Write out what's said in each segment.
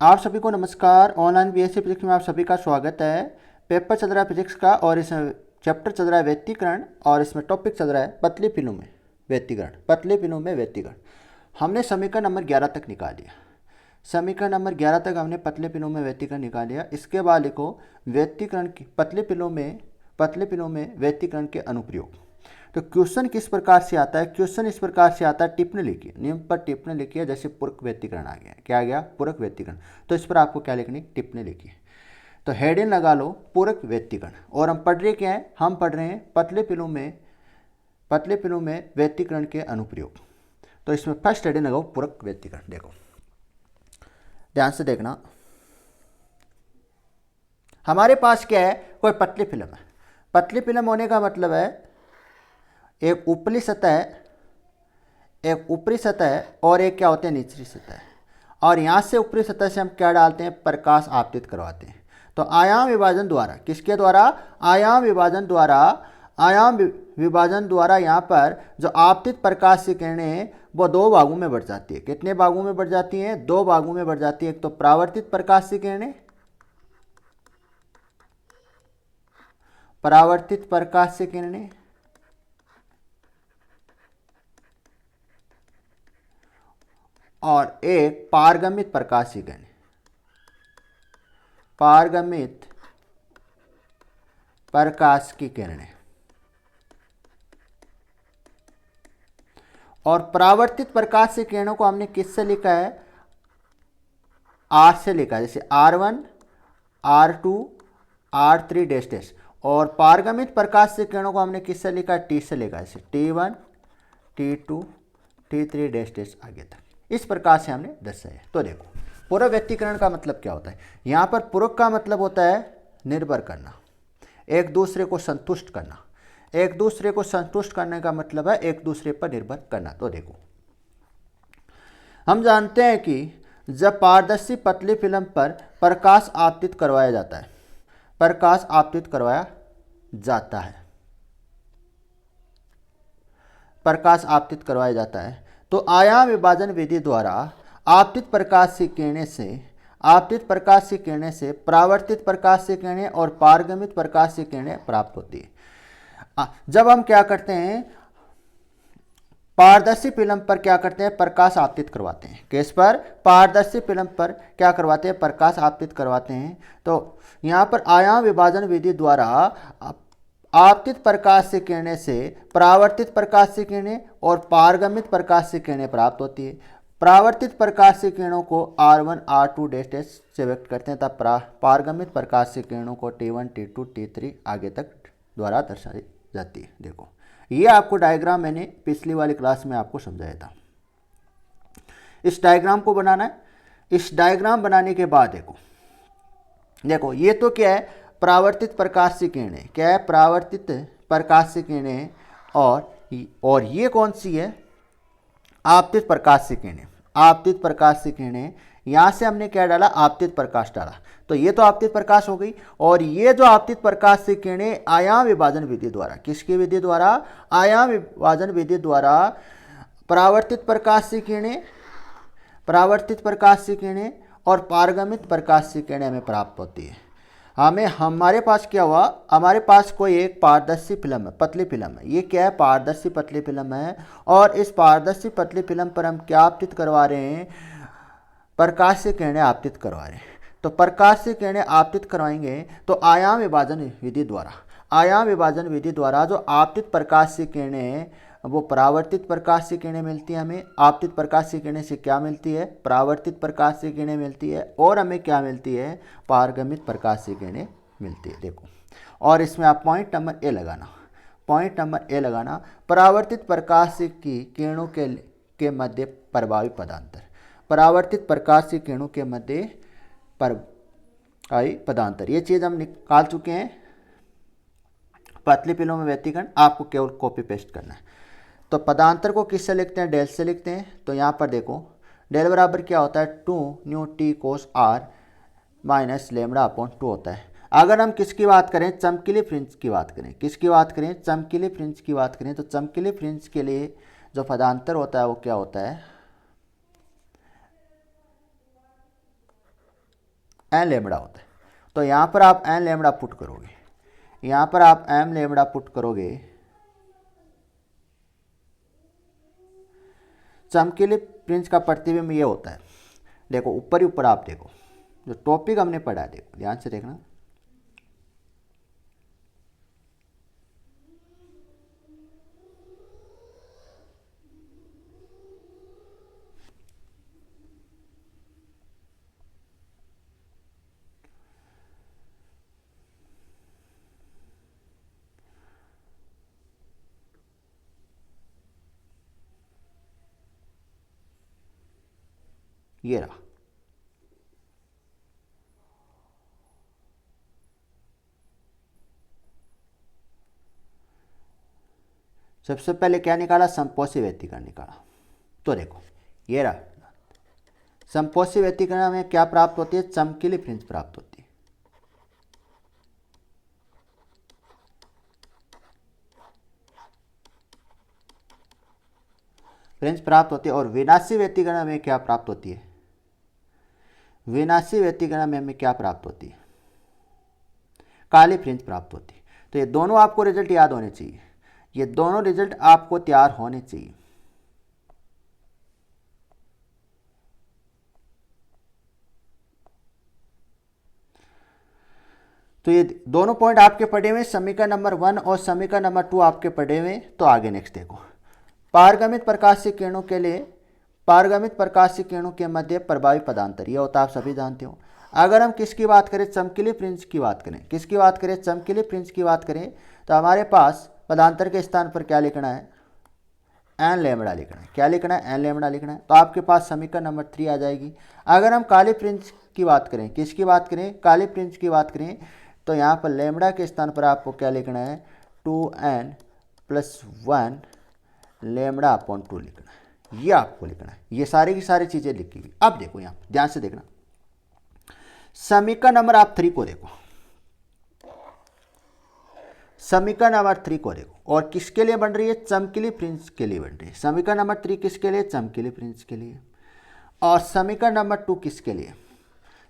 आप सभी को नमस्कार। ऑनलाइन बीएससी फिजिक्स में आप सभी का स्वागत है। पेपर चल रहा है फिजिक्स का और इसमें चैप्टर चल रहा है व्यतिकरण और इसमें टॉपिक चल रहा है पतली फिल्मों में व्यतिकरण। पतली फिल्मों में व्यतिकरण हमने समीकरण नंबर 11 तक निकाल लिया। समीकरण नंबर 11 तक हमने पतले फिल्मों में व्यतिकरण निकाल लिया। इसके बाद लिखो व्यतिकरण की पतले फिल्मों में व्यतिकरण के अनुप्रयोग। तो क्वेश्चन किस प्रकार से आता है? क्वेश्चन इस प्रकार से आता है, टिप्पणी लिखिए, नियम पर टिप्पणी लिखिए। जैसे पूरक व्यतिकरण आ गया, क्या आ गया? पूरक व्यतिकरण। तो इस पर आपको क्या लिखनी? टिप्पणी लिखिए। तो हेडिंग लगा लो पूरक व्यतिकरण। और हम पढ़ रहे क्या है? हम पढ़ रहे हैं पतले फिल्मों में व्यतिकरण के अनुप्रयोग। तो इसमें फर्स्ट हेडिंग लगाओ पूरक व्यतिकरण। देखो ध्यान से देखना। हमारे पास क्या है? कोई पतली फिल्म है। पतली फिल्म होने का मतलब है एक ऊपरी सतह और एक क्या होते हैं? निचली सतह। और यहाँ से ऊपरी सतह से हम क्या डालते हैं? प्रकाश आपतित करवाते हैं। तो आयाम विभाजन द्वारा, किसके द्वारा? आयाम विभाजन द्वारा यहाँ पर जो आपतित प्रकाश की किरणें वो दो भागों में बढ़ जाती है। कितने भागों में बढ़ जाती हैं? दो भागों में बढ़ जाती है। एक तो परावर्तित प्रकाश की किरणें, और एक पारगमित प्रकाश की किरणें। पारगमित प्रकाश की किरणें। और परावर्तित प्रकाश की किरणों को हमने किससे लिखा है? आर से लिखा है। जैसे R1, R2, R3 dash dash. और पारगमित प्रकाश की किरणों को हमने किससे लिखा है? T से लिखा है। जैसे T1, T2, T3 dash dash आगे तक। इस प्रकार से हमने दर्शाया। तो देखो पूरक व्यतिकरण का मतलब क्या होता है? यहाँ पर पूरक का मतलब होता है निर्भर करना, एक दूसरे को संतुष्ट करना। एक दूसरे को संतुष्ट करने का मतलब है एक दूसरे पर निर्भर करना। तो देखो हम जानते हैं कि जब पारदर्शी पतली फिल्म पर प्रकाश आपतित करवाया जाता है, तो आयाम विभाजन विधि द्वारा आपतित प्रकाश की किरणें से परावर्तित प्रकाश की किरणें और पारगमित प्रकाश की किरणें प्राप्त होती है। जब हम क्या करते हैं? पारदर्शी फिल्म पर क्या करते हैं? प्रकाश आपतित करवाते हैं। किस पर? पारदर्शी फिल्म पर क्या करवाते हैं? प्रकाश आपतित करवाते हैं। तो यहाँ पर आयाम विभाजन विधि द्वारा आपतित प्रकाश की किरणें से परावर्तित प्रकाश की किरणें और पारगमित प्रकाश की किरणें प्राप्त होती है। परावर्तित प्रकाश की किरणों को R1, R2 डैश डैश से व्यक्त करते हैं, तब पारगमित प्रकाश की किरणों को T1, T2, T3 आगे तक द्वारा दर्शाई जाती है। देखो ये आपको डायग्राम मैंने पिछली वाली क्लास में आपको समझाया था। इस डायग्राम को बनाना है। इस डायग्राम बनाने के बाद देखो ये तो क्या है? परावर्तित प्रकाश की किरणें। क्या है? परावर्तित प्रकाश की किरणें। और ये कौन सी है? आपतित प्रकाश की किरणें। यहां से हमने क्या डाला? आपतित प्रकाश डाला। तो ये तो आपतित प्रकाश हो गई। और ये जो आपतित प्रकाश की किरणें आयाम विभाजन विधि द्वारा, किसकी विधि द्वारा? आयाम विभाजन विधि द्वारा परावर्तित प्रकाश की किरणें और पारगमित प्रकाश की किरणें हमें प्राप्त होती है। हमारे पास क्या हुआ? हमारे पास कोई एक पारदर्शी फिल्म है, पतली फिल्म है। ये क्या है? पारदर्शी पतली फिल्म है। और इस पारदर्शी पतली फिल्म पर हम क्या आपतित करवा रहे हैं? प्रकाश से किरणें आपतित करवा रहे हैं। तो प्रकाश से किरणें आपतित करवाएंगे तो आयाम विभाजन विधि द्वारा जो आपतित प्रकाश से किरणें, वो परावर्तित प्रकाश की किरणें मिलती है हमें। आपतित प्रकाश की किरणें से क्या मिलती है? परावर्तित प्रकाश की किरणें मिलती है। और हमें क्या मिलती है? पारगमित प्रकाश की किरणें मिलती है। देखो और इसमें आप पॉइंट नंबर ए लगाना। परावर्तित प्रकाश की किरणों के मध्य प्रभावी पदांतर। परावर्तित प्रकाश की किरणों के मध्य प्रभावी पदांतर, ये चीज़ हम निकाल चुके हैं। पतली फिल्मों में व्यतिकरण आपको केवल कॉपी पेस्ट करना है। तो पदांतर को किससे लिखते हैं? डेल से लिखते हैं। तो यहाँ पर देखो डेल बराबर क्या होता है? 2 new T cos are minus lambda upon 2 होता है। अगर हम किसकी बात करें? चमकीली फ्रिंज की बात करें। किसकी बात करें? चमकीली फ्रिंज की बात करें। तो चमकीली फ्रिंज के लिए जो पदांतर होता है वो क्या होता है? एन लेमड़ा होता है। तो यहाँ पर आप एन लेमड़ा पुट करोगे, यहाँ पर आप एम लेमड़ा पुट करोगे, चमकीले फ्रिंज का प्रतिबिंब ये होता है। देखो ऊपर ही ऊपर आप देखो जो टॉपिक हमने पढ़ा है, देखो ध्यान से देखना। ये रहा, सबसे पहले क्या निकाला, समपोषी व्यतिकरण निकाला। तो देखो ये रहा, समपोषी व्यतिकरण में क्या प्राप्त होती है, चमकीली फ्रिंज प्राप्त होती है। फ्रिंज प्राप्त होती है। और विनाशी व्यतिकरण में क्या प्राप्त होती है, विनाशी व्यतिकरण में हमें क्या प्राप्त होती है, काली फ्रिंज प्राप्त होती है। तो ये दोनों आपको रिजल्ट याद होने चाहिए, ये दोनों रिजल्ट आपको तैयार होने चाहिए। तो ये दोनों पॉइंट आपके पढ़े हुए, समीकरण नंबर 1 और समीकरण नंबर 2 आपके पढ़े हुए। तो आगे नेक्स्ट देखो, पारगमित प्रकाशीय किरणों के लिए, पारगमित प्रकाशीय किरणों के मध्य प्रभावी पदांतर, ये होता आप सभी जानते हो। अगर हम किसकी बात करें, चमकीली फ्रिंज की बात करें, किसकी बात करें, चमकीली फ्रिंज की बात करें, तो हमारे पास पदांतर के स्थान पर क्या लिखना है, एन लेमड़ा लिखना है। क्या लिखना है, एन लेमड़ा लिखना है। तो आपके पास समीकरण नंबर 3 आ जाएगी। अगर हम काली फ्रिंज की बात करें, किसकी बात करें, काली फ्रिंज की बात करें, तो यहाँ पर लेमड़ा के स्थान पर आपको क्या लिखना है, 2n+1 लेमड़ा अपॉन 2 लिखना है, ये आपको लिखना है। ये सारी की सारी चीज़ें लिखी हुई। अब देखो यहाँ ध्यान से देखना, समीकरण नंबर आप 3 को देखो, समीकरण नंबर 3 को देखो, और किसके लिए बन रही है, चमकीली फ्रिंज के लिए बन रही है। समीकरण नंबर 3 किसके लिए, चमकीली फ्रिंज के लिए। और समीकरण नंबर 2 किसके लिए,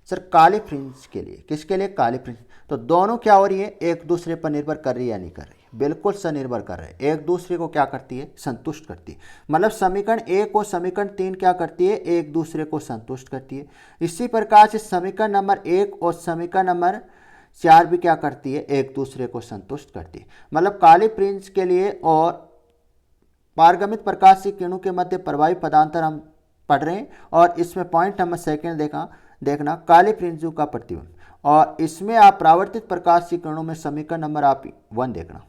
सर काली फ्रिंज के लिए। किसके लिए, काली फ्रिंज। तो दोनों क्या हो रही है, एक दूसरे पर निर्भर कर रही है या नहीं कर रही है, बिल्कुल स्वनिर्भर कर रहे हैं, एक दूसरे को क्या करती है, संतुष्ट करती है। मतलब समीकरण 1 और समीकरण 3 क्या करती है, एक दूसरे को संतुष्ट करती है। इसी प्रकार से समीकरण नंबर 1 और समीकरण नंबर 4 भी क्या करती है, एक दूसरे को संतुष्ट करती है। मतलब काली फ्रिंज के लिए और पारगमित प्रकाशीय किरणों के मध्य प्रभावी पदांतर हम पढ़ रहे हैं। और इसमें पॉइंट नंबर 2 देखना काली फ्रिंजों का प्रतिबिंब, और इसमें आप परावर्तित प्रकाशीय किरणों में समीकरण नंबर आप 1 देखना,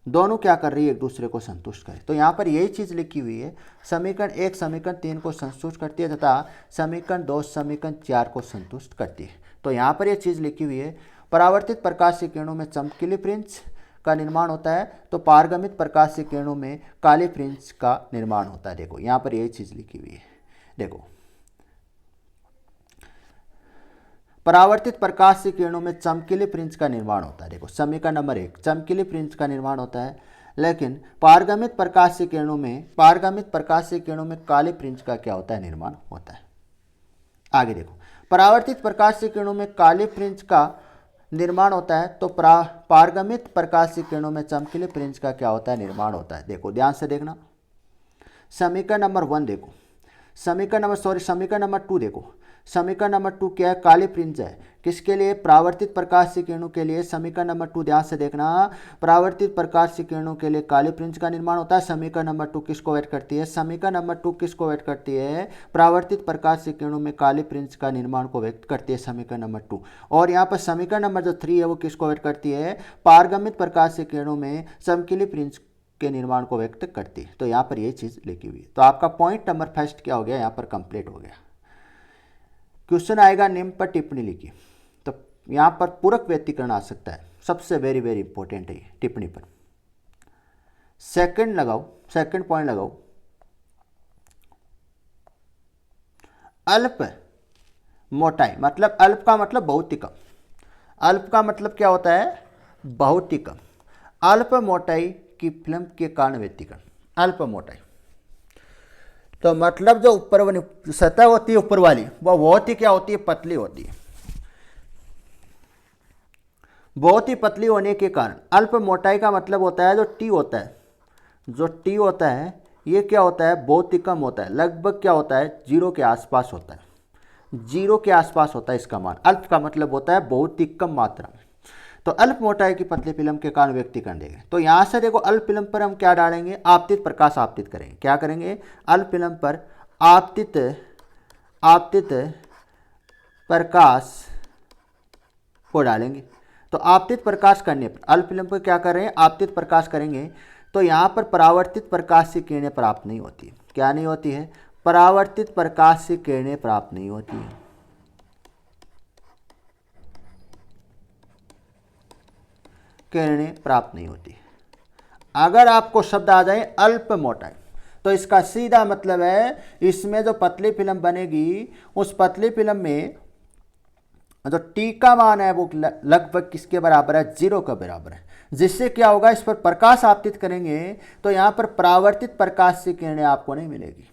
दोनों क्या कर रही है, एक दूसरे को संतुष्ट करे। तो यहाँ पर यही चीज़ लिखी हुई है, समीकरण 1 समीकरण 3 को संतुष्ट करती है तथा समीकरण 2 समीकरण 4 को संतुष्ट करती है। तो यहाँ पर यह चीज़ लिखी हुई है, परावर्तित प्रकाशीय किरणों में चमकीली फ्रिंज का निर्माण होता है, तो पारगमित प्रकाशीय किरणों में काली फ्रिंज का निर्माण होता है। देखो यहाँ पर यही चीज़ लिखी हुई है। देखो परावर्तित प्रकाशीय किरणों में चमकीली फ्रिंज का निर्माण होता है। देखो समीकरण नंबर 1 चमकीली फ्रिंज का निर्माण होता है, लेकिन पारगमित प्रकाशीय किरणों में, पारगमित प्रकाशीय किरणों में काली फ्रिंज का क्या होता है, निर्माण होता है। आगे देखो, परावर्तित प्रकाशीय किरणों में काली फ्रिंज का निर्माण होता है, तो पारगमित प्रकाशीय किरणों में चमकीली फ्रिंज का क्या होता है, निर्माण होता है। देखो ध्यान से देखना, समीकरण नंबर 1 देखो, समीकरण नंबर 2 देखो। समीकरण नंबर 2 क्या है, काली फ्रिंज है, किसके लिए, परावर्तित प्रकाशीय किरणों के लिए। समीकरण नंबर 2 ध्यान से देखना, परावर्तित प्रकाशीय किरणों के लिए काली फ्रिंज का निर्माण होता है। समीकरण नंबर 2 किसको वेट करती है, समीकरण नंबर 2 किसको वेट करती है, परावर्तित प्रकाशीय किरणों में काली फ्रिंज का निर्माण को व्यक्त करती है, समीकरण नंबर 2। और यहाँ पर समीकरण नंबर जो 3 है वो किसको वेट करती है, पारगमित प्रकाशीय किरणों में चमकीली फ्रिंज के निर्माण को व्यक्त करती है। तो यहाँ पर ये चीज़ लिखी हुई है। तो आपका पॉइंट नंबर फर्स्ट क्या हो गया, यहाँ पर कंप्लीट हो गया। क्वेश्चन आएगा निम्न पर टिप्पणी लिखी, तो यहाँ पर पूरक व्यतिकरण आ सकता है, सबसे वेरी वेरी इंपॉर्टेंट है ये टिप्पणी पर। सेकंड लगाओ, सेकंड पॉइंट लगाओ, अल्प मोटाई, मतलब अल्प का मतलब बहुत ही कम, अल्प का मतलब क्या होता है, बहुत ही कम। अल्प मोटाई की फिल्म के कारण व्यतिकरण, अल्प मोटाई। तो मतलब जो ऊपर वाली सतह होती है ऊपर वाली, वो बहुत ही क्या होती है, पतली होती है। बहुत ही पतली होने के कारण अल्प मोटाई का मतलब होता है जो टी होता है, जो टी होता है ये क्या होता है, बहुत ही कम होता है, लगभग क्या होता है, जीरो के आसपास होता है, जीरो के आसपास होता है इसका मान। अल्प का मतलब होता है बहुत ही कम मात्रा में। तो अल्प मोटाई की पतली फिल्म के कारण व्यक्तीकरण देंगे। तो यहाँ से देखो अल्प फिल्म पर हम क्या डालेंगे, आपतित प्रकाश आपतित करेंगे। क्या करेंगे, अल्प फिल्म पर आपतित आपतित प्रकाश को डालेंगे। तो आपतित प्रकाश करने पर अल्प फिल्म पर क्या कर रहे हैं, आपतित प्रकाश करेंगे। तो यहाँ पर परावर्तित प्रकाश से किरणें प्राप्त नहीं होती। क्या नहीं होती है, परावर्तित प्रकाश से किरणें प्राप्त नहीं होती है। किरणें प्राप्त नहीं होती। अगर आपको शब्द आ जाए अल्प मोटाई, तो इसका सीधा मतलब है इसमें जो पतली फिल्म बनेगी उस पतली फिल्म में जो टी का मान है वो लगभग किसके बराबर है, जीरो के बराबर है। जिससे क्या होगा, इस पर प्रकाश आपतित करेंगे तो यहाँ पर परावर्तित प्रकाश से किरणें आपको नहीं मिलेगी।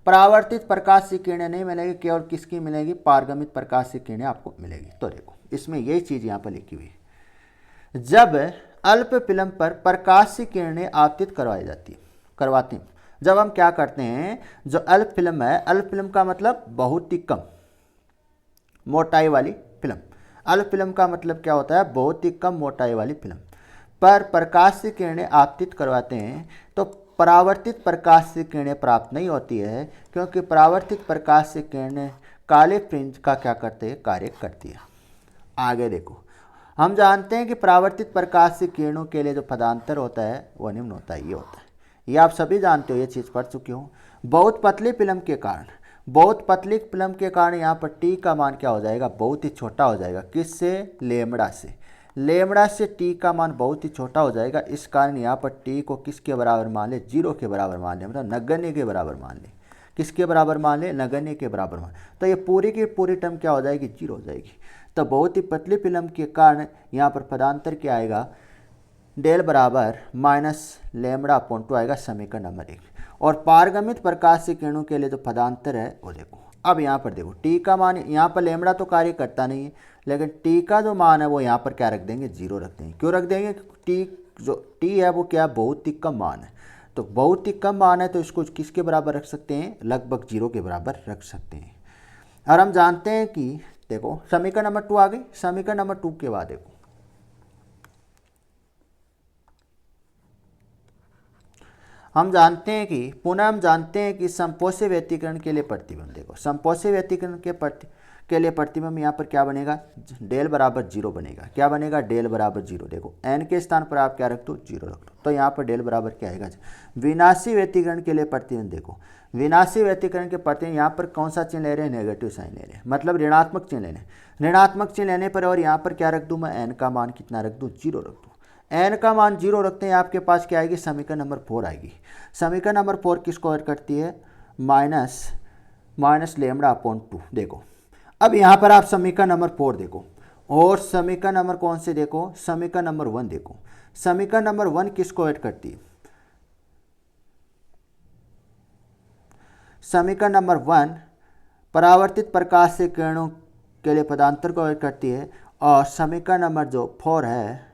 परावर्तित प्रकाश से किरणें नहीं मिलेगी, केवल किसकी मिलेगी, पारगमित प्रकाश से किरणें आपको मिलेगी। तो देखो इसमें यही चीज यहाँ पर लिखी हुई है। जब अल्प फिल्म पर प्रकाश से किरणें आपतित करवाते हैं, जब हम क्या करते हैं, जो अल्प फिल्म है, अल्प फिल्म का मतलब बहुत ही कम मोटाई वाली फिल्म। अल्प फिल्म का मतलब क्या होता है, बहुत ही कम मोटाई वाली फिल्म पर प्रकाश से किरणें आपतित करवाते हैं तो परावर्तित प्रकाश से किरणें प्राप्त नहीं होती है, क्योंकि परावर्तित प्रकाश से किरणें काले फ्रिंज का क्या करते हैं, कार्य करती है। आगे देखो, हम जानते हैं कि परावर्तित प्रकाश से किरणों के लिए जो पदांतर होता है वो निम्न होता है, ये होता है। ये आप सभी जानते हो, ये चीज़ पढ़ चुके हो। बहुत पतली फिल्म के कारण, बहुत पतली फिल्म के कारण यहाँ पर टी का मान क्या हो जाएगा, बहुत ही छोटा हो जाएगा। किससे, लेमड़ा से। लेमड़ा से टी का मान बहुत ही छोटा हो जाएगा। इस कारण यहाँ पर टी को किसके बराबर मान ले, जीरो के बराबर मान ले, मतलब नगण्य के बराबर मान ले। किसके बराबर मान ले, नगण्य के बराबर मान। तो ये पूरी की पूरी टर्म क्या हो जाएगी, जीरो हो जाएगी। तो बहुत ही पतली फिल्म के कारण यहाँ पर पदांतर क्या आएगा, डेल बराबर माइनस लेमड़ा अपॉन टू आएगा, समीकरण नंबर 1। और पारगमित प्रकाश से किरणों के लिए जो पदांतर है वो देखो। अब यहाँ पर देखो टी का मान, यहाँ पर लेमड़ा तो कार्य करता नहीं है, लेकिन टी का जो मान है वो यहाँ पर क्या रख देंगे, जीरो रख देंगे। क्यों रख देंगे, टी जो टी है वो क्या, बहुत ही कम मान है। तो बहुत ही कम मान है तो इसको किसके बराबर रख सकते हैं, लगभग जीरो के बराबर रख सकते हैं। और हम जानते हैं कि देखो समीकरण नंबर 2 आ गई। समीकरण नंबर 2 के बाद देखो हम जानते हैं कि संपोषी व्यतिकरण के लिए प्रतिबिंब, देखो संपोषी व्यतिकरण के लिए प्रतिबिंब यहाँ पर क्या बनेगा, डेल बराबर जीरो बनेगा। क्या बनेगा, डेल बराबर जीरो। देखो एन के स्थान पर आप क्या रख दो, जीरो रख दो। तो यहाँ पर डेल बराबर क्या आएगा, विनाशी व्यतिकरण के लिए प्रतिबिंब। देखो विनाशी व्यतिकरण के प्रतिबिंब, यहाँ पर कौन सा चिन्ह ले रहे हैं, नेगेटिव साइन ले रहे हैं, मतलब ऋणात्मक चिन्ह ले रहे हैं। ऋणात्मक चिन्ह लेने पर और यहाँ पर क्या रख दूँ मैं, एन का मान कितना रख दूँ, जीरो रख दूँ। एन का मान जीरो रखते हैं, आपके पास क्या आएगी, समीकरण नंबर 4 आएगी। समीकरण नंबर 4 किसको ऐड करती है, माइनस लेमड़ा अपॉन 2। देखो अब यहाँ पर आप समीकरण नंबर 4 देखो और समीकरण नंबर कौन से देखो, समीकरण नंबर 1 देखो। समीकरण नंबर 1 किसको ऐड करती है, समीकरण नंबर 1 परावर्तित प्रकाश से किरणों के लिए पदांतर को ऐड करती है। और समीकरण नंबर जो 4 है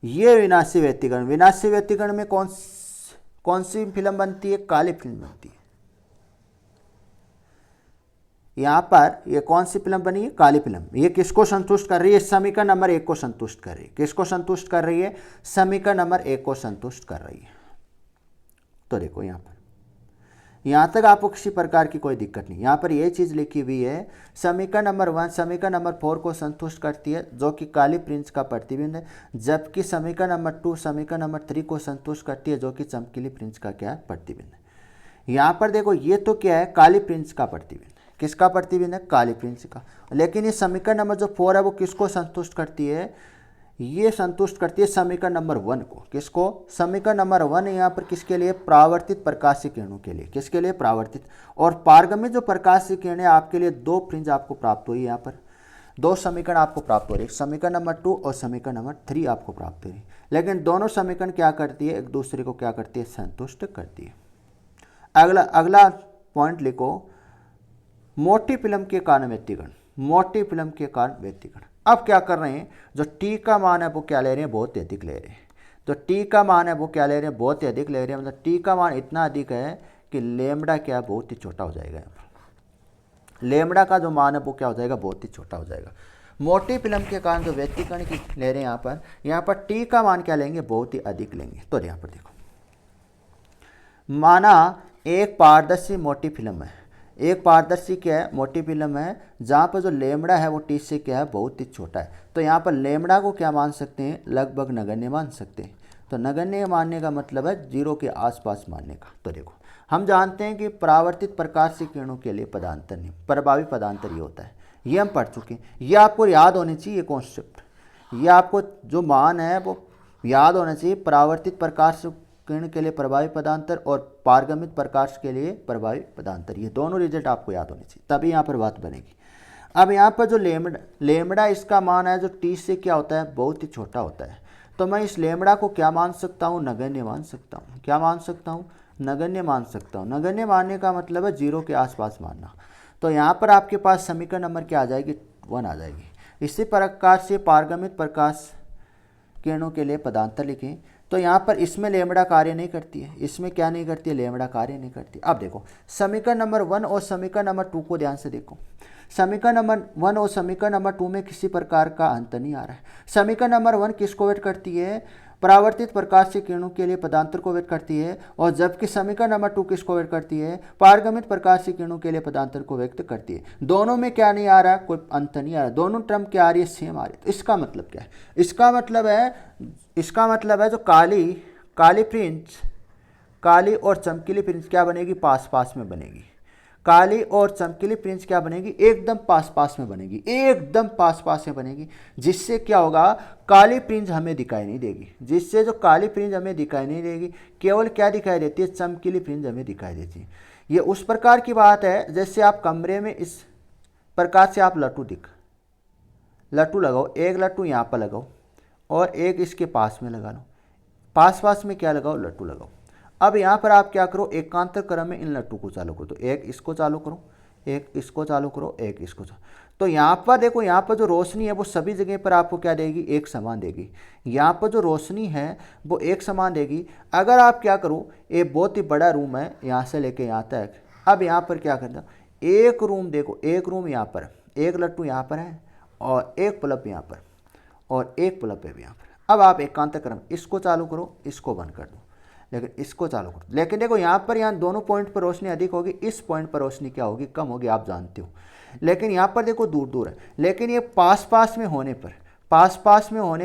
ये विनाशी व्यतिकरण। विनाशी व्यतिकरण में कौन सी फिल्म बनती है, काली फिल्म बनती है। यहां पर ये कौन सी फिल्म बनी है, काली फिल्म। ये किसको संतुष्ट कर रही है, समीकरण नंबर 1 को संतुष्ट कर रही है। किसको संतुष्ट कर रही है, समीकरण नंबर 1 को संतुष्ट कर रही है। तो देखो यहां तक आपको किसी प्रकार की कोई दिक्कत नहीं। यहां पर ये चीज लिखी हुई है, समीकरण नंबर 1 समीकरण नंबर 4 को संतुष्ट करती है जो कि काली प्रिंस का प्रतिबिंब है, जबकि समीकरण नंबर 2 समीकरण नंबर 3 को संतुष्ट करती है जो कि चमकीली प्रिंस का क्या है, प्रतिबिंब है। यहां पर देखो ये तो क्या है, काली प्रिंस का प्रतिबिंब। किसका प्रतिबिंब है, काली प्रिंस का। लेकिन ये समीकरण नंबर जो 4 है वो किसको संतुष्ट करती है, ये संतुष्ट करती है समीकरण नंबर 1 को। किसको, समीकरण नंबर 1 यहाँ पर किसके लिए, परावर्तित प्रकाशीय किरणों के लिए। किसके लिए, परावर्तित। और पारगमित जो प्रकाशीय किरणें आपके लिए 2 फ्रिंज आपको प्राप्त हुई यहाँ पर। दो समीकरण आपको प्राप्त हो रही है, समीकरण नंबर 2 और समीकरण नंबर 3 आपको प्राप्त हो रही है, लेकिन दोनों समीकरण क्या करती है, एक दूसरे को क्या करती है, संतुष्ट करती है। अगला पॉइंट लिखो, मोटी फिल्म के कारण व्यक्तिगण, मोटी फिल्म के कारण व्यक्तिगण। अब क्या कर रहे हैं, जो टी का मान है वो क्या ले रहे हैं, बहुत ही अधिक ले रहे हैं। तो टी का मान है वो क्या ले रहे हैं, बहुत ही अधिक ले रहे हैं, मतलब टी का मान इतना अधिक है कि लेमड़ा क्या बहुत ही छोटा हो जाएगा। यहाँ पर लेमड़ा का जो मान है वो क्या हो जाएगा, बहुत ही छोटा हो जाएगा। मोटी फिल्म के कारण जो व्यक्तिगण की ले रहे हैं, यहाँ पर टी का मान क्या लेंगे, बहुत ही अधिक लेंगे। तो यहाँ पर देखो, माना एक पारदर्शी मोटी फिल्म है, एक पारदर्शी क्या है, मोटी फिल्म है, जहाँ पर जो लेमड़ा है वो टी से क्या है, बहुत ही छोटा है। तो यहाँ पर लेमड़ा को क्या मान सकते हैं, लगभग नगण्य मान सकते हैं। तो नगण्य मानने का मतलब है 0 के आसपास मानने का। तो देखो, हम जानते हैं कि परावर्तित प्रकाश से किरणों के लिए पदांतर नहीं, प्रभावी पदांतर ये होता है, ये हम पढ़ चुके हैं, ये आपको याद होनी चाहिए कॉन्सेप्ट, ये आपको जो मान है वो याद होना चाहिए। परावर्तित प्रकाश किरण के लिए प्रभावी पदांतर और पारगमित प्रकाश के लिए प्रभावी पदांतर, ये दोनों रिजल्ट आपको याद होने चाहिए, तभी यहाँ पर बात बनेगी। अब यहाँ पर जो लेमड़ा इसका मान है जो टी से क्या होता है, बहुत ही छोटा होता है। तो मैं इस लेमड़ा को क्या मान सकता हूँ, नगण्य मान सकता हूँ। क्या मान सकता हूँ, नगण्य मान सकता हूँ। नगण्य मानने का मतलब है 0 के आसपास मानना। तो यहाँ पर आपके पास समीकरण नंबर क्या आ जाएगी, 1 आ जाएगी। इसी प्रकार से पारगमित प्रकाश किरणों के लिए पदांतर लिखें। तो यहाँ पर इसमें लेमड़ा कार्य नहीं करती है, इसमें क्या नहीं करती है, लेमड़ा कार्य नहीं करती। अब देखो, समीकरण नंबर 1 और समीकरण नंबर 2 को ध्यान से देखो। समीकरण नंबर 1 और समीकरण नंबर 2 में किसी प्रकार का अंतर नहीं आ रहा है। समीकरण नंबर 1 किसको व्यक्त करती है, परावर्तित प्रकाश से किरणों के लिए पदांतर को व्यक्त करती है, और जबकि समीकरण नंबर 2 किसको व्यक्त करती है, पारगमित प्रकाश से किरणों के लिए पदांतर को व्यक्त करती है। दोनों में क्या नहीं आ रहा, कोई अंतर नहीं आ रहा, दोनों टर्म क्या आ रही है, सेम आ रही है। तो इसका मतलब क्या है, इसका मतलब है जो काली फ्रिंज, काली और चमकीली फ्रिंज क्या बनेगी, पास पास में बनेगी। काली और चमकीली फ्रिंज क्या बनेगी, एकदम पास पास में बनेगी, एकदम पास पास में बनेगी। जिससे क्या होगा, काली फ्रिंज हमें दिखाई नहीं देगी, जिससे जो काली फ्रिंज हमें दिखाई नहीं देगी, केवल क्या दिखाई देती है, चमकीली फ्रिंज हमें दिखाई देती है। ये उस प्रकार की बात है जैसे आप कमरे में इस प्रकार से आप लट्टू लगाओ, एक लट्टू यहाँ पर लगाओ और एक इसके पास में लगा लो, पास पास में क्या लगाओ, लट्टू लगाओ। अब यहाँ पर आप क्या करो, एकांतर क्रम में इन लट्टू को चालू करो। तो एक इसको चालू करो, एक इसको चालू करो, एक इसको चालू। तो यहाँ पर देखो, यहाँ पर जो रोशनी है वो सभी जगह पर आपको क्या देगी, एक समान देगी। यहाँ पर जो रोशनी है वो एक समान देगी। अगर आप क्या करो, एक बहुत ही बड़ा रूम है यहाँ से लेके यहाँ तक, अब यहाँ पर क्या करना, एक रूम देखो, एक रूम यहाँ पर, एक लट्टू यहाँ पर है और एक बल्ब यहाँ पर और एक बल्ब है यहाँ पर। अब आप एकांतर क्रम, इसको चालू करो, इसको बंद कर दो, लेकिन इसको चालू करो। लेकिन देखो यहाँ पर, यहाँ दोनों पॉइंट पर रोशनी अधिक होगी, इस पॉइंट पर रोशनी क्या होगी, कम होगी, आप जानते हो। लेकिन यहाँ पर देखो दूर दूर है, लेकिन ये पास पास में होने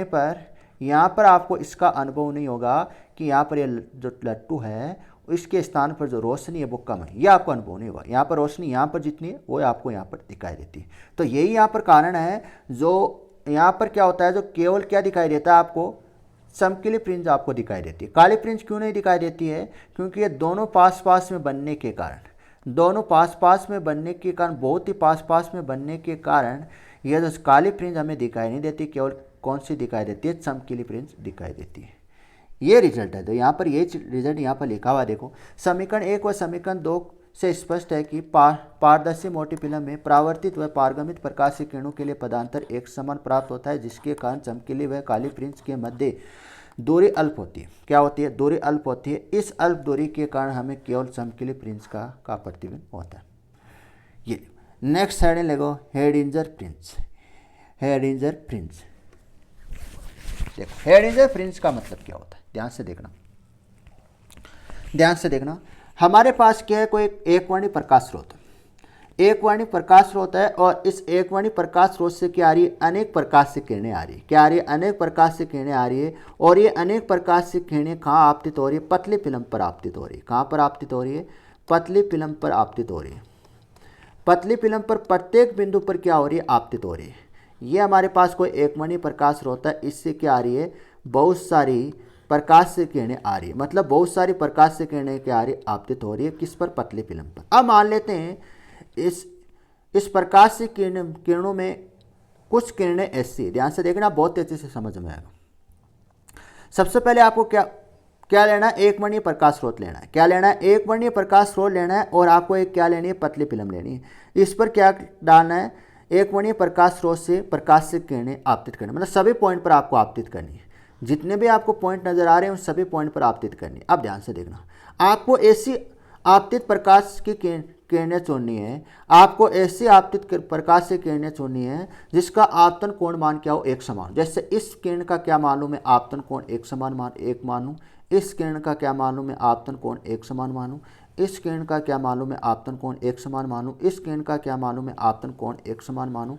पर यहाँ पर आपको इसका अनुभव नहीं होगा कि यहाँ पर ये जो लट्टू है इसके स्थान पर जो रोशनी है वो कम है, ये आपको अनुभव नहीं होगा। यहाँ पर रोशनी यहाँ पर जितनी है वो आपको यहाँ पर दिखाई देती है। तो यही यहाँ पर कारण है, जो यहाँ पर क्या होता है, जो केवल क्या दिखाई देता है आपको, चमकीली फ्रिंज आपको दिखाई देती है। काली फ्रिंज क्यों नहीं दिखाई देती है, क्योंकि ये दोनों पास पास में बनने के कारण, बहुत ही पास पास में बनने के कारण यह जो काली फ्रिंज हमें दिखाई नहीं देती, केवल कौन सी दिखाई देती है, चमकीली फ्रिंज दिखाई देती है। ये रिजल्ट है। तो यहाँ पर ये रिजल्ट यहाँ पर लिखा हुआ देखो, समीकरण 1 व समीकरण 2 से स्पष्ट है कि पारदर्शी मोटी फिल्म में परावर्तित व पारगमित प्रकाश की किरणों के लिए पदांतर एक समान प्राप्त होता है, जिसके कारण चमकीली व काली फ्रिंज के मध्य दूरी अल्प होती है। क्या होती है, दूरी अल्प होती है। इस अल्प दूरी के कारण हमें केवल चमकीली फ्रिंज का प्रतिबिंब होता है। ये नेक्स्ट हेडिंग लगो, हेडिंजर फ्रिंज। हेडिंजर फ्रिंज, देखो हेडिंजर फ्रिंज का मतलब क्या होता है, ध्यान से देखना। हमारे पास क्या है, कोई एकवर्णी प्रकाश स्रोत, एकवर्णी प्रकाश स्रोत है, और इस एकवर्णी प्रकाश स्रोत से क्या आ रही है, अनेक प्रकाश से किरणें आ रही है। क्या आ रही है, अनेक प्रकाश से किरणें आ रही है। और ये अनेक प्रकाश से किरणें कहाँ आपतित हो रही है, पतली फिल्म पर आपतित हो रही है। कहाँ पर आपतित हो रही है, पतली फिल्म पर आपतित हो रही है। पतली फिल्म पर प्रत्येक बिंदु पर क्या हो रही है, आपतित हो रही है। ये हमारे पास कोई एकवर्णी प्रकाश स्रोत है, इससे क्या आ रही है, बहुत सारी प्रकाश से किरणें आ रही है, मतलब बहुत सारी प्रकाश से किरणें क्या आ रही है, आपतित हो रही है। किस पर, पतली फिल्म पर। अब मान लेते हैं इस प्रकाश से किरणों में कुछ किरणें ऐसी, ध्यान से देखना, बहुत तेजी से समझ में आएगा। सबसे पहले आपको क्या क्या लेना है, एक वर्णीय प्रकाश स्रोत लेना है। क्या लेना है, एक वर्णीय प्रकाश स्रोत लेना है, और आपको एक क्या लेनी है, पतली फिल्म लेनी है। इस पर क्या डालना है, एक वर्णीय प्रकाश स्रोत से प्रकाश से किरणें आपतित करनी, मतलब सभी पॉइंट पर आपको आपतित करनी है। जितने भी आपको पॉइंट नजर आ रहे हैं उन सभी पॉइंट पर आपतित करनी है। अब ध्यान से देखना, आपको ऐसी आपतित प्रकाश की किरणें चुननी है, आपको ऐसी आपतित प्रकाश से किरणें चुननी है जिसका आपतन कोण मान क्या हो, एक समान। जैसे इस किरण का क्या मालूम है, आपतन कोण एक समान एक मानूं। इस किरण का क्या मालूम है, आपतन कोण एक समान मानूं। इस किरण का क्या मालूम है, आपतन कोण एक समान मानूं। इस किरण का क्या मालूम है, आपतन कोण एक समान मानूं।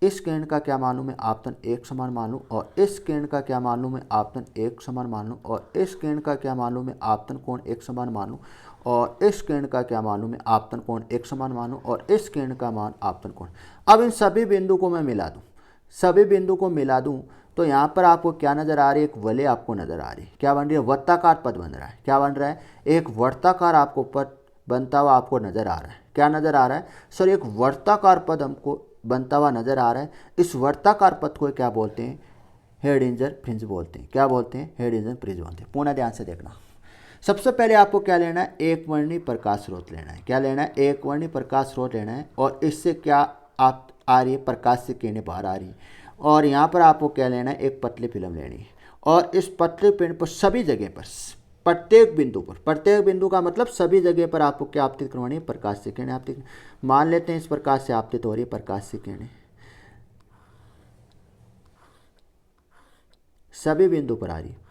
इस किरण का क्या मालूम है, आपतन एक समान मानूं। और इस किरण का क्या मालूम है, आपतन एक समान मानूं। और इस किरण का क्या मालूम है, आपतन कोण एक समान मानूं। और इस किरण का क्या मालूम है, आपतन कोण एक समान मानूं। और इस किरण का मान आपतन कोण। अब इन सभी बिंदु को मैं मिला दूं, सभी बिंदु को मिला दूं तो यहाँ पर आपको क्या नजर आ रही है, एक वलय आपको नजर आ रही है। क्या बन रही है, वृत्ताकार पद बन रहा है। क्या बन रहा है, एक वर्ताकार आपको पद बनता हुआ आपको नजर आ रहा है। क्या नजर आ रहा है सर, एक वर्ताकार पद हमको बनता हुआ नजर आ रहा है। इस वर्ताकार पद को क्या बोलते हैं, हेडिंजर फ्रिंज बोलते हैं। क्या बोलते हैं, हेडिंजर फ्रिंज बोलते हैं। पूर्ण ध्यान से देखना, सबसे पहले आपको क्या लेना है, एक वर्णीय प्रकाश स्रोत लेना है। क्या लेना है, एक वर्णीय प्रकाश स्रोत लेना है, और इससे क्या आप आ रही है, प्रकाश से किरणें बाहर आ रही है। और यहाँ पर आपको क्या लेना है, एक पतली फिल्म लेनी है, और इस पतली फिल्म पर सभी जगह पर, प्रत्येक बिंदु पर, प्रत्येक बिंदु का मतलब सभी जगह पर आपको क्या आपतित करवानी है, प्रकाश से किरणें आपतित। मान लेते हैं इस प्रकाश से आपतित हो रही है, प्रकाश से किरणें सभी बिंदु पर आ रही है।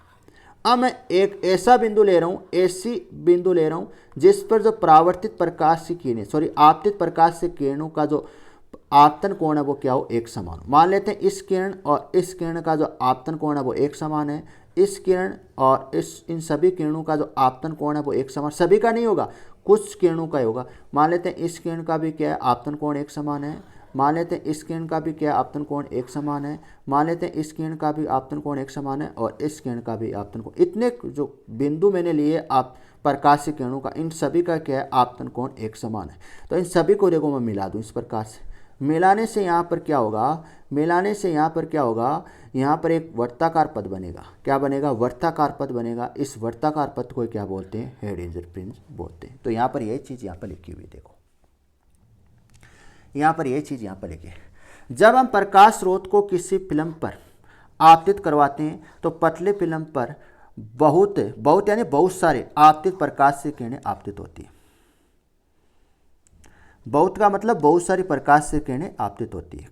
अब मैं एक ऐसा बिंदु ले रहा हूं, ऐसी बिंदु ले रहा हूं जिस पर जो परावर्तित प्रकाश की किरणें, सॉरी आपतित प्रकाश से किरणों का जो आपतन कोण है वो क्या हो, एक समान। मान लेते हैं इस किरण और इस किरण का जो आपतन कोण है वो एक समान है। इस किरण और इन सभी किरणों का जो आपतन कोण है वो एक समान, सभी का नहीं होगा, कुछ किरणों का ही होगा। मान लेते हैं इस किरण का भी क्या है, आपतन कोण एक समान है। मान लेते हैं इस किरण का भी क्या आपतन कोण एक समान है। मान लेते हैं इस किरण का भी आपतन कोण एक समान है, और इस किरण का भी आपतन कोण। इतने जो बिंदु मैंने लिए आप प्रकाश किरणों का, इन सभी का क्या है, आपतन कोण एक समान है। तो इन सभी को देखो मैं मिला दूं इस प्रकार से, मिलाने से यहाँ पर क्या होगा, मिलाने से यहाँ पर क्या होगा, यहाँ पर एक वर्ताकार पद बनेगा। क्या बनेगा, वर्ताकार पद बनेगा। इस वर्ताकार पद को क्या बोलते हैं, हेडिंजर फ्रिंज बोलते हैं। तो यहाँ पर यही चीज़ यहाँ पर लिखी हुई, देखो यहाँ पर यह चीज़ यहाँ पर लिखी है। जब हम प्रकाश स्रोत को किसी फिल्म पर आपतित करवाते हैं तो पतले फिल्म पर बहुत बहुत यानी बहुत सारे आपतित प्रकाश से किरणें आपतित होती है। बहुत का मतलब बहुत सारी प्रकाश से किरणें आपतित होती है।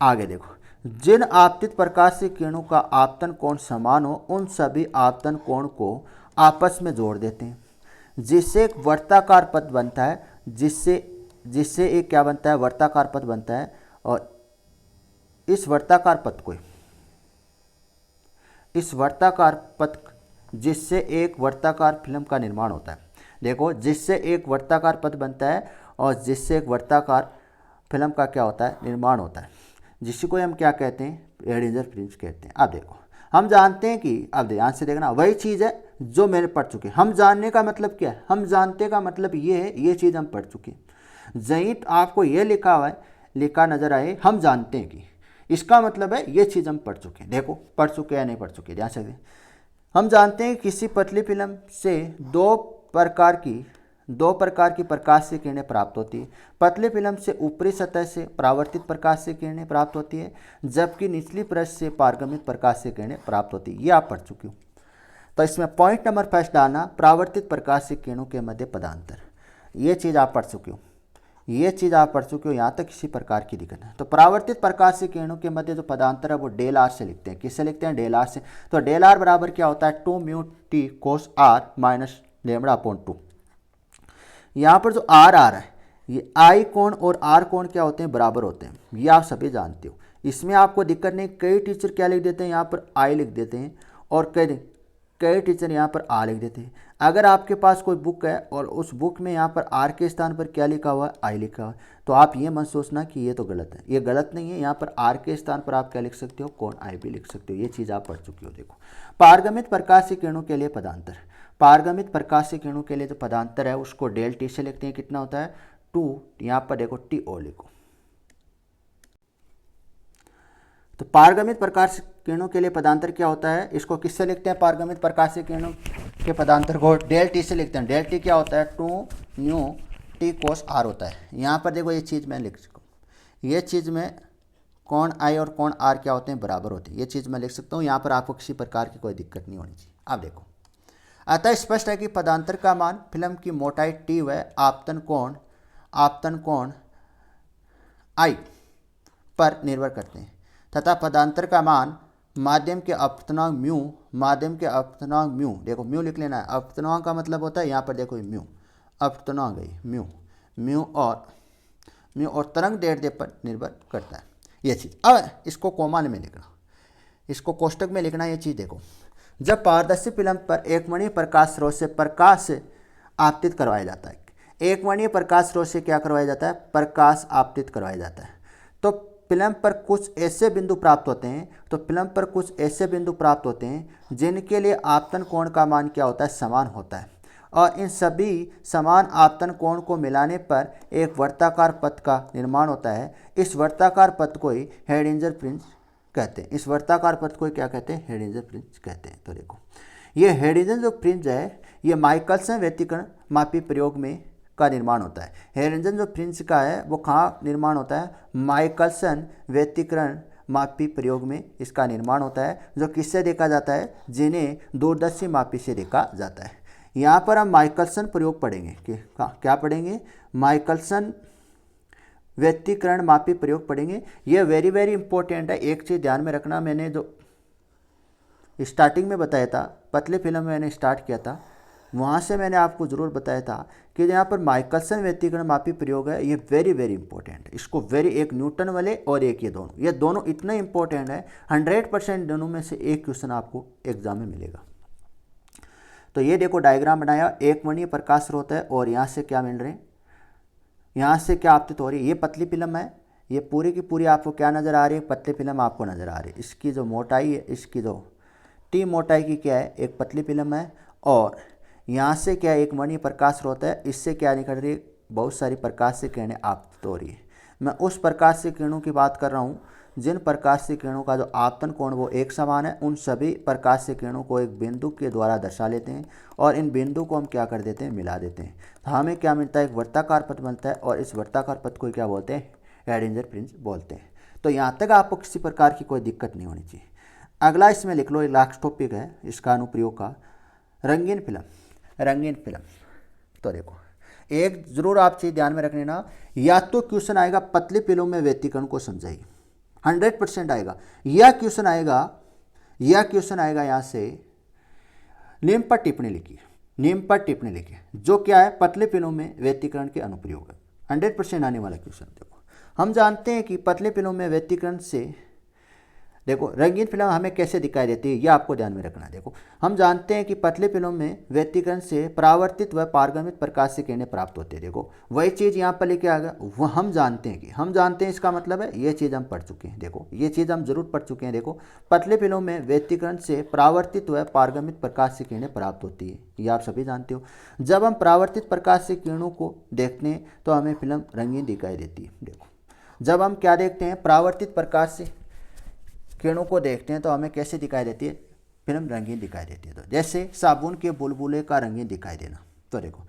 आगे देखो, जिन आपतित प्रकाश से किरणों का आपतन कोण समान हो उन सभी आपतन कोण को आपस में जोड़ देते हैं, जिससे एक वर्ताकार पद बनता है, जिससे एक क्या बनता है, वर्ताकार पद बनता है। और इस वर्ताकार पद को, इस वर्ताकार पद जिससे एक वर्ताकार फिल्म का निर्माण होता है। देखो, जिससे एक वर्ताकार पद बनता है और जिससे एक वर्ताकार फिल्म का क्या होता है, निर्माण होता है, जिसको हम क्या कहते हैं, हेडिंजर फ्रिंज कहते हैं। अब देखो, हम जानते हैं कि, अब ध्यान से देखना, वही चीज़ है जो मैंने पढ़ चुके। हम जानने का मतलब क्या है, हम जानते का मतलब ये है, ये चीज़ हम पढ़ चुके। जहीं आपको ये लिखा हुआ है, लिखा नजर आए, हम जानते हैं कि, इसका मतलब है ये चीज़ हम पढ़ चुके हैं। देखो पढ़ चुके या नहीं पढ़ चुके, ध्यान से हम जानते हैं किसी पतली फिल्म से दो प्रकार की प्रकाश से किरणें प्राप्त होती है। पतली फिल्म से ऊपरी सतह से परावर्तित प्रकाश से किरणें प्राप्त होती है, जबकि निचली पृष्ठ से पारगमित प्रकाश से किरणें प्राप्त होती है। ये आप पढ़ चुके हो। तो इसमें पॉइंट नंबर फर्स्ट डालना, परावर्तित प्रकाश से किरणों के मध्य पदांतर। ये चीज़ आप पढ़ चुके हो, ये चीज़ आप पढ़ चुके हो, यहाँ तक किसी प्रकार की दिक्कत है। तो परावर्तित प्रकाश से किरणों के मध्य जो पदांतर है वो डेल आर से लिखते हैं। किससे लिखते हैं, डेल आर से। तो डेल आर बराबर क्या होता है, 2 mu T cos are minus lambda upon 2। यहाँ पर जो आर आ रहा है, ये आई कोण और आर कोण क्या होते हैं, बराबर होते हैं। ये आप सभी जानते हो, इसमें आपको दिक्कत नहीं। कई टीचर क्या लिख देते हैं, यहाँ पर आई लिख देते हैं, और कई टीचर यहाँ पर आ लिख देते हैं। अगर आपके पास कोई बुक है और उस बुक में यहाँ पर आर के स्थान पर क्या लिखा हुआ है, आई लिखा हुआ है, तो आप ये मत सोचना कि ये तो गलत है। ये गलत नहीं है, यहाँ पर आर के स्थान पर आप क्या लिख सकते हो, कोण आई भी लिख सकते हो। ये चीज़ आप पढ़ चुके हो। देखो, पारगमित प्रकाश से किरणों के लिए पदांतर, पारगमित प्रकाश से किरणों के लिए जो पदांतर है उसको डेल टी से लिखते हैं। कितना होता है, 2, यहाँ पर देखो टी ओ लिखो, तो पारगमित प्रकाश किरणों के लिए पदांतर क्या होता है, इसको किससे लिखते हैं, पारगमित प्रकाश से किरणों के पदांतर को डेल टी से लिखते हैं। डेल टी क्या होता है, 2 न्यू टी कोस आर होता है। यहाँ पर देखो ये चीज़ मैं लिख सकूँ, ये चीज़ में कोण आई और कोण आर क्या होते हैं, बराबर होते हैं। ये चीज़ मैं लिख सकता हूँ, यहाँ पर आपको किसी प्रकार की कोई दिक्कत नहीं होनी चाहिए। अब देखो, अतः स्पष्ट है कि पदांतर का मान फिल्म की मोटाई टी व आपतन कोण आई पर निर्भर करते हैं तथा पदांतर का मान माध्यम के अपतनांक म्यू, देखो म्यू लिख लेना है। अपतनांक का मतलब होता है यहाँ पर देखो म्यू, अपतनांक है म्यू और तरंग दैर्ध्य पर निर्भर करता है ये चीज़। अब इसको कोमा में लिखना, इसको कोष्टक में लिखना। ये चीज़ देखो, जब पारदर्शी फिल्म पर एकवर्णीय प्रकाश स्रोत से प्रकाश आपतित करवाया जाता है, एकवर्णीय प्रकाश स्रोत से क्या करवाया जाता है, प्रकाश आपतित करवाया जाता है, तो फिल्म पर कुछ ऐसे बिंदु प्राप्त होते हैं जिनके लिए आपतन कोण का मान क्या होता है, समान होता है। और इन सभी समान आपतन कोण को मिलाने पर एक वर्ताकार पथ का निर्माण होता है। इस वर्ताकार पथ को ही हेडिंजर फ्रिंज कहते हैं। इस वर्ताकार पथ को क्या कहते हैं, हेडिंजर फ्रिंज कहते हैं। तो देखो, ये हेडिंजर जो फ्रिंज है, ये माइकलसन व्यतिकरण मापी प्रयोग में का निर्माण होता है। हेडिंजर जो फ्रिंज का है वो कहाँ निर्माण होता है, माइकलसन व्यतिकरण मापी प्रयोग में इसका निर्माण होता है, जो किससे देखा जाता है, जिन्हें दूरदर्शी मापी से देखा जाता है। यहाँ पर हम माइकलसन प्रयोग पढ़ेंगे कि क्या पढ़ेंगे, माइकलसन व्यतिकरण मापी प्रयोग पढ़ेंगे। ये वेरी वेरी इंपॉर्टेंट है। एक चीज़ ध्यान में रखना, मैंने जो स्टार्टिंग में बताया था, पतले फिल्म में मैंने स्टार्ट किया था, वहाँ से मैंने आपको ज़रूर बताया था कि यहाँ पर माइकलसन व्यतिकरण मापी प्रयोग है, ये वेरी वेरी इंपॉर्टेंट है। इसको एक न्यूटन वाले और एक ये दोनों इतने इंपॉर्टेंट है, 100% दोनों में से एक क्वेश्चन आपको एग्जाम में मिलेगा। तो ये देखो डायग्राम बनाया, एकवर्णीय प्रकाश स्रोत है और यहाँ से क्या मिल रहे हैं, यहाँ से क्या आपतित हो रही है, ये पतली फिल्म है, ये पूरी की पूरी आपको क्या नज़र आ रही है, पतली फिल्म आपको नज़र आ रही है। इसकी जो मोटाई है, इसकी जो टी मोटाई की क्या है, एक पतली फिल्म है, और यहाँ से क्या एक वर्णीय प्रकाश स्रोत है, इससे क्या निकल रही है, बहुत सारी प्रकाश से किरणें आपतित हो रही है। मैं उस प्रकाश से किरणों की बात कर रहा हूँ जिन प्रकाश से किरणों का जो आपतन कोण वो एक समान है। उन सभी प्रकाश से किरणों को एक बिंदु के द्वारा दर्शा लेते हैं और इन बिंदु को हम क्या कर देते हैं, मिला देते हैं। तो हमें क्या मिलता है, एक वर्ताकार पथ मिलता है, और इस वर्ताकार पथ को क्या बोलते हैं, हेडिंजर फ्रिंज बोलते हैं। तो यहाँ तक आपको किसी प्रकार की कोई दिक्कत नहीं होनी चाहिए। अगला इसमें लिख लो, लास्ट टॉपिक है इसका अनुप्रयोग का, रंगीन फिल्म। तो देखो, एक जरूर आप चीज़ ध्यान में रखने ना, या तो क्वेश्चन आएगा पतली फिल्म में व्यतिकरण को समझाइए, 100% आएगा, या क्वेश्चन आएगा यहाँ से निम्न पर टिप्पणी लिखिए, जो क्या है, पतले फिल्मों में व्यतिकरण के अनुप्रयोग है। 100% आने वाला क्वेश्चन। देखो, हम जानते हैं कि पतले फिल्मों में व्यतिकरण से, देखो रंगीन फिल्म हमें कैसे दिखाई देती है, यह आपको ध्यान में रखना है। देखो, हम जानते हैं कि पतले फिल्मों में व्यतिकरण से परावर्तित व पारगमित प्रकाश से किरणें प्राप्त होती है। देखो, वही चीज़ यहाँ पर लेके आ गया, वह हम जानते हैं इसका मतलब है ये चीज़ हम पढ़ चुके हैं। देखो, ये चीज़ हम जरूर पढ़ चुके हैं। देखो, पतले फिल्मों में व्यतिकरण से परावर्तित व पारगमित प्रकाश से किरणें प्राप्त होती है, ये आप सभी जानते हो। जब हम परावर्तित प्रकाश से किरणों को देखते हैं तो हमें फिल्म रंगीन दिखाई देती है। देखो, जब हम क्या देखते हैं, परावर्तित प्रकाश से किरणों को देखते हैं तो हमें कैसे दिखाई देती है, फिल्म रंगीन दिखाई देती है। तो जैसे साबुन के बुलबुले का रंगीन दिखाई देना। तो देखो,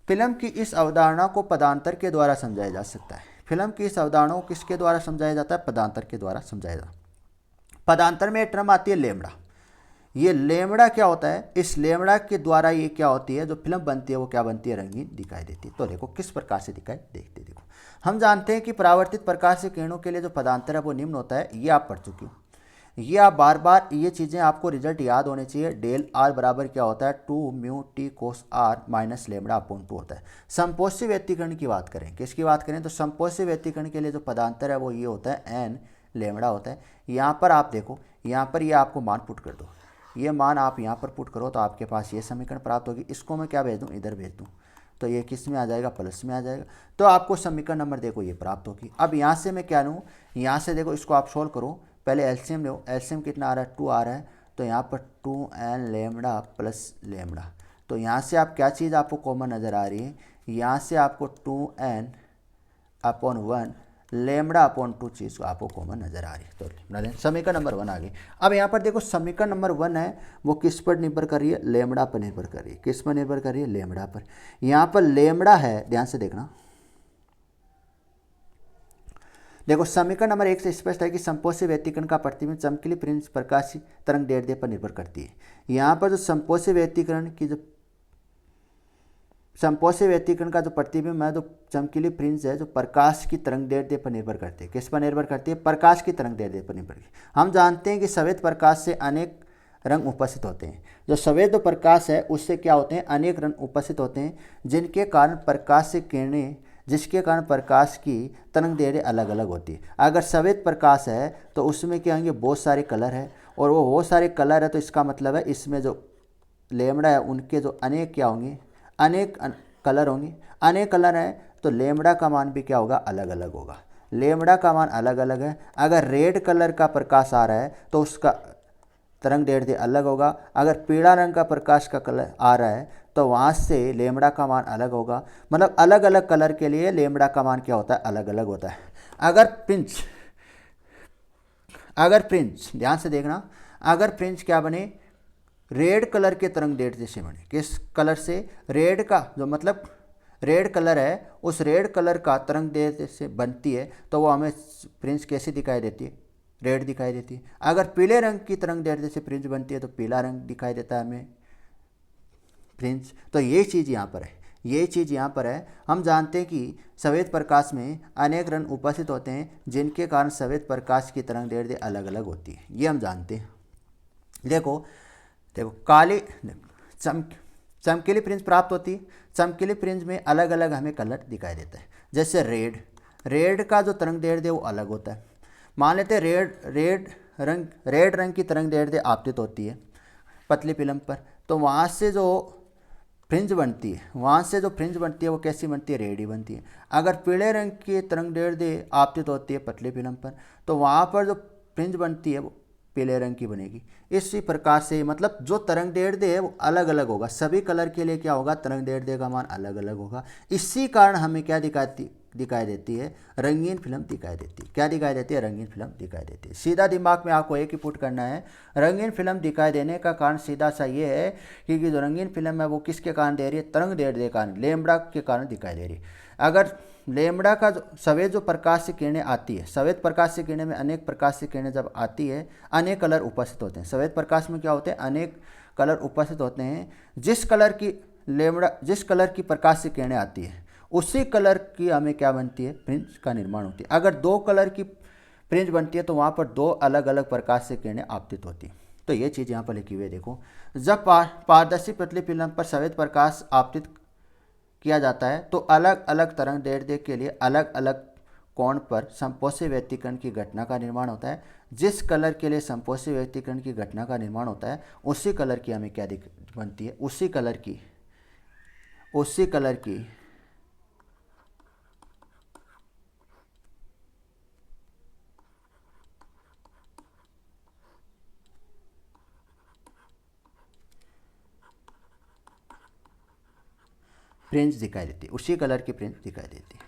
फिल्म की इस अवधारणा को पदांतर के द्वारा समझाया जा सकता है। फिल्म की इस अवधारणा को किसके द्वारा समझाया जाता है, पदांतर के द्वारा समझाया जाता है। पदांतर में एक टर्म आती है लेमड़ा। ये लेमड़ा क्या होता है, इस लेमड़ा के द्वारा ये क्या होती है, जो फिल्म बनती है वो क्या बनती है, रंगीन दिखाई देती है। तो देखो किस प्रकार से दिखाई देती है। देखो, हम जानते हैं कि परावर्तित प्रकाश से किरणों के लिए जो पदांतर है वो निम्न होता है, ये आप पढ़ चुके हो। ये आप बार बार ये चीज़ें आपको रिजल्ट याद होने चाहिए। डेल आर बराबर क्या होता है, 2 mu T cos are minus lambda upon 2 होता है। समपोष्य व्यतिकरण की बात करें, किसकी बात करें, तो समपोष्य व्यतिकरण के लिए जो पदांतर है वो ये होता है, एन लेमड़ा होता है। यहाँ पर आप देखो, यहाँ पर ये आपको मान पुट कर दो, ये मान आप यहाँ पर पुट करो तो आपके पास ये समीकरण प्राप्त होगी। इसको मैं क्या भेज दूँ, इधर भेज दूँ, तो ये किस में आ जाएगा, प्लस में आ जाएगा। तो आपको समीकरण नंबर देखो ये प्राप्त होगी। अब यहाँ से मैं क्या लूँ, यहाँ से देखो इसको आप सोल्व करो, पहले एलसीएम लो। एलसीएम कितना आ रहा है, 2 आ रहा है, तो यहाँ पर 2n लेमड़ा प्लस लेमड़ा। तो यहाँ से आप क्या चीज़ आपको कॉमन नज़र आ रही है, यहाँ से आपको 2n अपॉन 1 लेमड़ा अपॉन 2 चीज़ आपको कॉमन नजर आ रही है। तो समीकरण नंबर 1 आ गई। अब यहाँ पर देखो समीकरण नंबर 1 है वो किस पर निर्भर कर रही है, लेमड़ा पर निर्भर कर रही है। किस पर निर्भर कर रही है, लेमड़ा पर। यहाँ पर लेमड़ा है, ध्यान से देखना, देखो समीकरण नंबर 1 से स्पष्ट है कि समपोषी व्यतिकरण का प्रतिबिंब चमकीली फ्रिंज प्रकाशीय तरंग दैर्ध्य पर निर्भर करती है। यहाँ पर जो समपोषी व्यतिकरण की जो समपोषी व्यतिकरण का जो प्रतिबिंब है, जो चमकीली फ्रिंज है, जो प्रकाश की तरंग दैर्ध्य पर निर्भर करती है। किस पर निर्भर करती है, प्रकाश की तरंग दैर्ध्य पर निर्भर करती है। हम जानते हैं कि सफेद प्रकाश से अनेक रंग उपस्थित होते हैं। जो सफेद जो प्रकाश है उससे क्या होते हैं, अनेक रंग उपस्थित होते हैं, जिनके कारण प्रकाश से किरणें, जिसके कारण प्रकाश की तरंग दैर्ध्य अलग अलग होती है। अगर सफेद प्रकाश है तो उसमें क्या होंगे, बहुत सारे कलर है, और वो बहुत सारे कलर है तो इसका मतलब है इसमें जो लेमड़ा है उनके जो अनेक क्या होंगे, अनेक कलर होंगे। अनेक कलर है तो लेमड़ा का मान भी क्या होगा, अलग अलग होगा। लेमड़ा का मान अलग अलग है। अगर रेड कलर का प्रकाश आ रहा है तो उसका तरंग दैर्ध्य अलग होगा। अगर पीला रंग का प्रकाश का कलर आ रहा है तो वहाँ से लेमड़ा का मान अलग होगा। मतलब अलग अलग कलर के लिए लेमड़ा का मान क्या होता है, अलग अलग होता है। अगर फ्रिंज ध्यान से देखना, अगर फ्रिंज क्या बने, रेड कलर के तरंग दैर्ध्य से बने। किस कलर से, रेड का जो मतलब रेड कलर है उस रेड कलर का तरंग दैर्ध्य से बनती है तो वो हमें फ्रिंज कैसी दिखाई देती है, रेड दिखाई देती है। अगर पीले रंग की तरंग दैर्ध्य से फ्रिंज बनती है तो पीला रंग दिखाई देता है हमें फ्रिंज। तो ये चीज़ यहाँ पर है, ये चीज़ यहाँ पर है। हम जानते हैं कि सफ़ेद प्रकाश में अनेक रंग उपस्थित होते हैं, जिनके कारण सफ़ेद प्रकाश की तरंग दैर्ध्य अलग अलग होती है, ये हम जानते हैं। देखो देखो काली चमकीली फ्रिंज प्राप्त होती है। चमकीली फ्रिंज में अलग अलग हमें कलर दिखाई देता है। जैसे रेड का जो तरंग दैर्ध्य वो अलग होता है। मान लेते हैं रेड रंग की तरंग दैर्ध्य आपतित होती है पतली फिल्म पर, तो वहाँ से जो फ्रिंज बनती है, वो कैसी बनती है, रेड ही बनती है। अगर पीले रंग की तरंग दैर्ध्य आपतित होती है पतली फिल्म पर, तो वहाँ पर जो फ्रिंज बनती है वो पीले रंग की बनेगी। इसी प्रकार से मतलब जो तरंग दैर्ध्य है वो अलग अलग होगा। सभी कलर के लिए क्या होगा, तरंग दैर्ध्य का मान अलग अलग होगा। इसी कारण हमें क्या दिखाई देती है, रंगीन फिल्म दिखाई देती है। क्या दिखाई देती है, रंगीन फिल्म दिखाई देती है। सीधा दिमाग में आपको एक ही पुट करना है, रंगीन फिल्म दिखाई देने का कारण सीधा सा ये है कि जो रंगीन फिल्म है वो किसके कारण दे रही है, तरंग दैर्ध्य के कारण, लेमड़ा के कारण दिखाई दे रही है। अगर लेमड़ा का जो सफ़ेद जो प्रकाश से किरणें आती है, सफ़ेद प्रकाश से किरणें में अनेक प्रकाश से किरणें जब आती है, अनेक कलर उपस्थित होते हैं। सफ़ेद प्रकाश में क्या होते हैं, अनेक कलर उपस्थित होते हैं। जिस कलर की प्रकाश से किरणें आती है उसी कलर की हमें क्या बनती है, फ्रिंज का निर्माण होती है। अगर 2 कलर की फ्रिंज बनती है तो वहाँ पर 2 अलग अलग प्रकाश से किरणें आपतित होती हैं। तो ये चीज़ यहाँ पर लिखी हुई है। देखो जब पारदर्शी पतली फिल्म पर सफ़ेद प्रकाश आपतित किया जाता है तो अलग अलग तरंग दैर्ध्य के लिए अलग अलग कोण पर समपोषी व्यतिकरण की घटना का निर्माण होता है। जिस कलर के लिए समपोषी व्यतिकरण की घटना का निर्माण होता है उसी कलर की हमें क्या बनती है, उसी कलर की फ्रिंज दिखाई देती है, उसी कलर की फ्रिंज दिखाई देती है।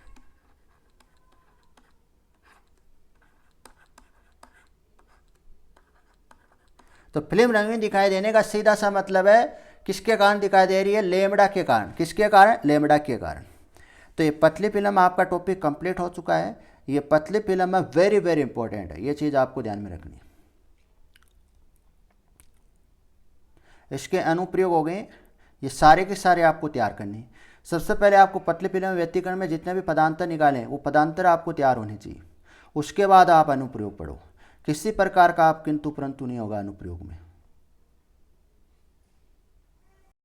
तो फिल्म रंगीन दिखाई देने का सीधा सा मतलब है किसके कारण दिखाई दे रही है, लेमड़ा के कारण। किसके कारण, लेमड़ा के कारण। तो ये पतली फिल्म आपका टॉपिक कंप्लीट हो चुका है। ये पतली फिल्म है वेरी वेरी इंपॉर्टेंट है, ये चीज़ आपको ध्यान में रखनी है। इसके अनुप्रयोग हो गए, ये सारे के सारे आपको तैयार करने हैं। सबसे पहले आपको पतली फिल्म व्यतिकरण में जितने भी पदांतर निकालें वो पदांतर आपको तैयार होने चाहिए। उसके बाद आप अनुप्रयोग पढ़ो। किसी प्रकार का आप किंतु परंतु नहीं होगा अनुप्रयोग में।